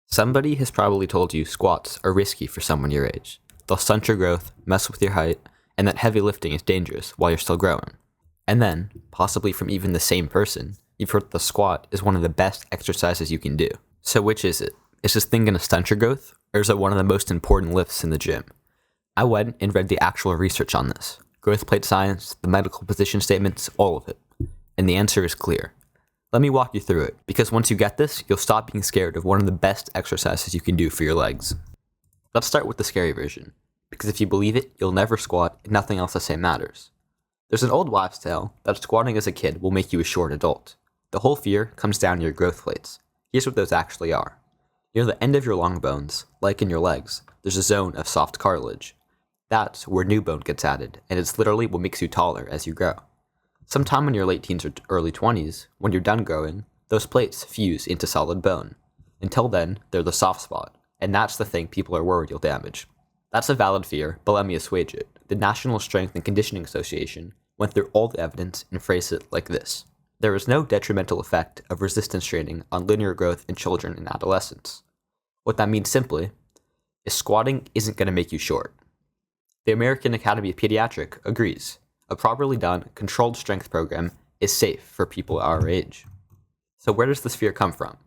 Somebody has probably told you squats are risky for someone your age. They'll stunt your growth, mess with your height, and that heavy lifting is dangerous while you're still growing. And then, possibly from even the same person, you've heard that the squat is one of the best exercises you can do. So which is it? Is this thing gonna stunt your growth, or is it one of the most important lifts in the gym? I went and read the actual research on this. Growth plate science, the medical position statements, all of it. And the answer is clear. Let me walk you through it, because once you get this, you'll stop being scared of one of the best exercises you can do for your legs. Let's start with the scary version, because if you believe it, you'll never squat and nothing else I say matters. There's an old wives' tale that squatting as a kid will make you a short adult. The whole fear comes down to your growth plates. Here's what those actually are. Near the end of your long bones, like in your legs, there's a zone of soft cartilage. That's where new bone gets added, and it's literally what makes you taller as you grow. Sometime in your late teens or early 20s, when you're done growing, those plates fuse into solid bone. Until then, they're the soft spot, and that's the thing people are worried you'll damage. That's a valid fear, but let me assuage it. The National Strength and Conditioning Association went through all the evidence and phrased it like this. There is no detrimental effect of resistance training on linear growth in children and adolescents. What that means simply is squatting isn't going to make you short. The American Academy of Pediatrics agrees. A properly done, controlled strength program is safe for people our age. So where does this fear come from?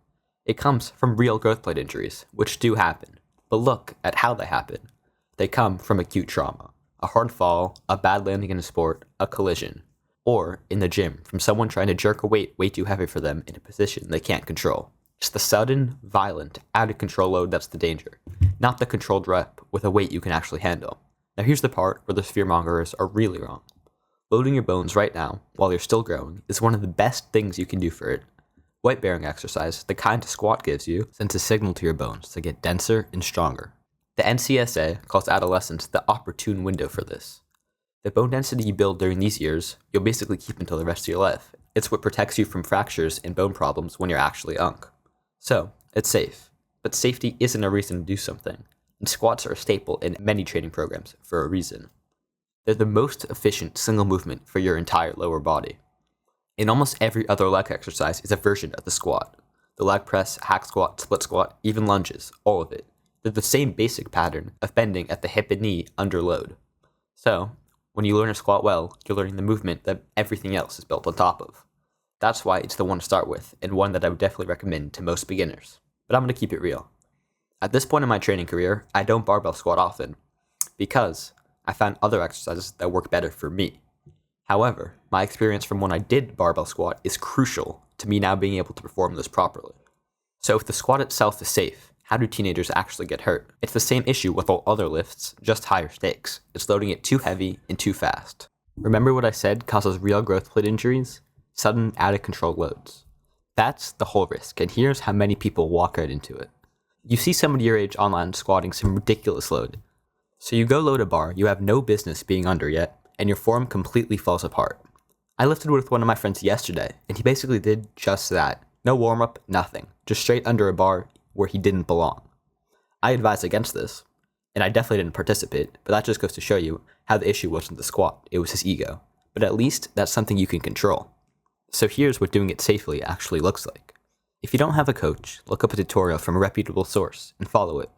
It comes from real growth plate injuries, which do happen. But look at how they happen. They come from acute trauma. A hard fall, a bad landing in a sport, a collision. Or, in the gym, from someone trying to jerk a weight way too heavy for them in a position they can't control. It's the sudden, violent, out-of-control load that's the danger, not the controlled rep with a weight you can actually handle. Now here's the part where the fear-mongers are really wrong. Loading your bones right now, while you're still growing, is one of the best things you can do for it. Weight-bearing exercise, the kind a squat gives you, sends a signal to your bones to get denser and stronger. The NCSA calls adolescence the opportune window for this. The bone density you build during these years, you'll basically keep until the rest of your life. It's what protects you from fractures and bone problems when you're actually unk. So, it's safe. But safety isn't a reason to do something, and squats are a staple in many training programs for a reason. They're the most efficient single movement for your entire lower body. In almost every other leg exercise is a version of the squat. The leg press, hack squat, split squat, even lunges, all of it. They're the same basic pattern of bending at the hip and knee under load. So, when you learn to squat well, you're learning the movement that everything else is built on top of. That's why it's the one to start with, and one that I would definitely recommend to most beginners. But I'm going to keep it real. At this point in my training career, I don't barbell squat often, because I found other exercises that work better for me. However, my experience from when I did barbell squat is crucial to me now being able to perform this properly. So if the squat itself is safe, how do teenagers actually get hurt? It's the same issue with all other lifts, just higher stakes. It's loading it too heavy and too fast. Remember what I said causes real growth plate injuries? Sudden, out-of-control loads. That's the whole risk, and here's how many people walk right into it. You see somebody your age online squatting some ridiculous load. So you go load a bar you have no business being under yet, and your form completely falls apart. I lifted with one of my friends yesterday, and he basically did just that. No warm-up, nothing. Just straight under a bar where he didn't belong. I advise against this, and I definitely didn't participate, but that just goes to show you how the issue wasn't the squat, it was his ego. But at least that's something you can control. So here's what doing it safely actually looks like. If you don't have a coach, look up a tutorial from a reputable source and follow it.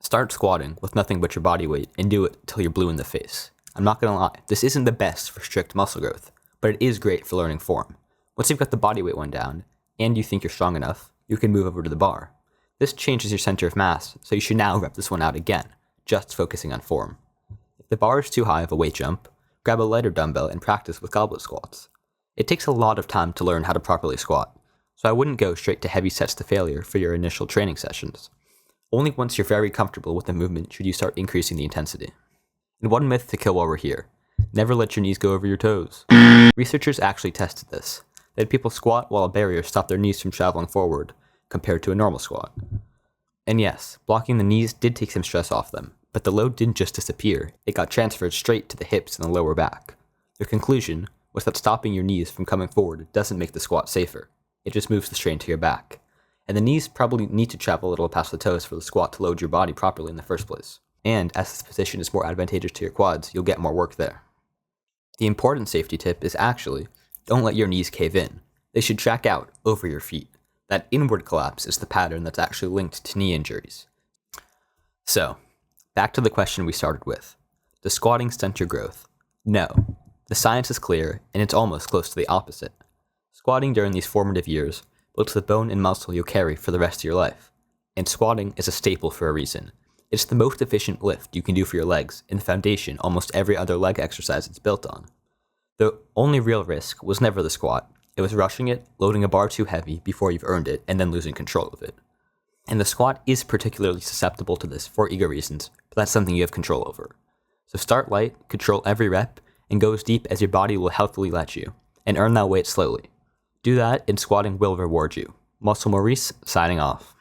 Start squatting with nothing but your body weight and do it till you're blue in the face. I'm not gonna lie, this isn't the best for strict muscle growth, but it is great for learning form. Once you've got the body weight one down, and you think you're strong enough, you can move over to the bar. This changes your center of mass, so you should now rep this one out again, just focusing on form. If the bar is too high of a weight jump, grab a lighter dumbbell and practice with goblet squats. It takes a lot of time to learn how to properly squat, so I wouldn't go straight to heavy sets to failure for your initial training sessions. Only once you're very comfortable with the movement should you start increasing the intensity. And one myth to kill while we're here. Never let your knees go over your toes. Researchers actually tested this. They had people squat while a barrier stopped their knees from traveling forward, compared to a normal squat. And yes, blocking the knees did take some stress off them, but the load didn't just disappear, it got transferred straight to the hips and the lower back. Their conclusion was that stopping your knees from coming forward doesn't make the squat safer. It just moves the strain to your back. And the knees probably need to travel a little past the toes for the squat to load your body properly in the first place. And as this position is more advantageous to your quads, you'll get more work there. The important safety tip is actually, don't let your knees cave in. They should track out over your feet. That inward collapse is the pattern that's actually linked to knee injuries. So, back to the question we started with. Does squatting stunt your growth? No. The science is clear, and it's almost close to the opposite. Squatting during these formative years builds the bone and muscle you'll carry for the rest of your life. And squatting is a staple for a reason. It's the most efficient lift you can do for your legs, and the foundation almost every other leg exercise it's built on. The only real risk was never the squat. It was rushing it, loading a bar too heavy before you've earned it, and then losing control of it. And the squat is particularly susceptible to this for ego reasons, but that's something you have control over. So start light, control every rep, and go as deep as your body will healthily let you, and earn that weight slowly. Do that, and squatting will reward you. Muscle Maurice, signing off.